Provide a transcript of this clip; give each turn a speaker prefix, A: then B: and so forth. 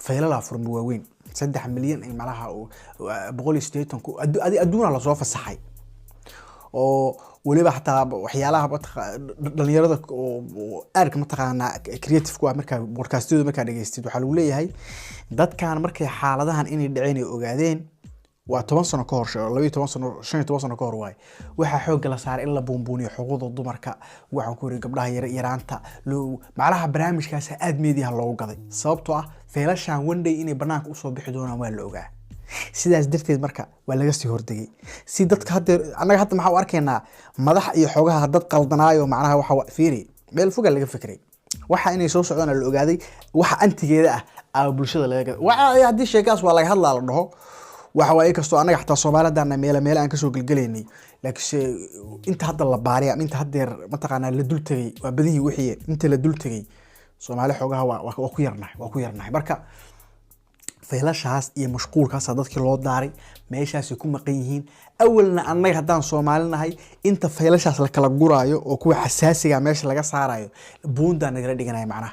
A: faylala furmi waaweyn 3 milyan ay malaha 180 ku adduuna la soo fasaxay oo waliba xataa waxyaalaha dhalinyarada oo aadka mataqaana creative ku ah marka broadcast-yada marka dhageystid waxa lagu leeyahay dadkan markay xaaladahan inay dhaceen ay ogaadeen waa 10 sano ka hor 12 sano 15 sano ka hor waay waxa xoog la saaray in la buunbuuniyo xuquuqda dumarka waxaan ku yiri gabdhaha yaraanta macnaha barnaamijkaas aad meediyaha loogu gaday sababtoo ah faylashan one day inay banaanka u soo bixi doonaan waa la ogaa sidaas darteed marka waa laga sii hordagay si dadka hadda anaga hadda maxaa u arkaynaa madax iyo xogaha dad qaldanaayo macnaha waxa fiiri meel fog laga fikray waxa inay soo socdaan la ogaaday waxa antigeeda ah bulshada laga gaday waxa hadii sheekaas waa laga hadlaa la dhaho waxa way kasto anaga xataa Soomaaliyeedna meel aan ka soo galgaleynay laakiin inta hadda la baariya inta hadeer mataqaana la dul tagay waa badii wixii inta la dul tagay Soomaali xogaha waa ku yarnahay marka faylashaas iyo mashquulkaas dadkii loo daaray meeshaas ku maqan yihiin awalna anaga hadaan Soomaalinahay inta faylashaas la kala guraayo oo kuwa xasaasiga meesha laga saarayo buunda naga dhiganay macnaha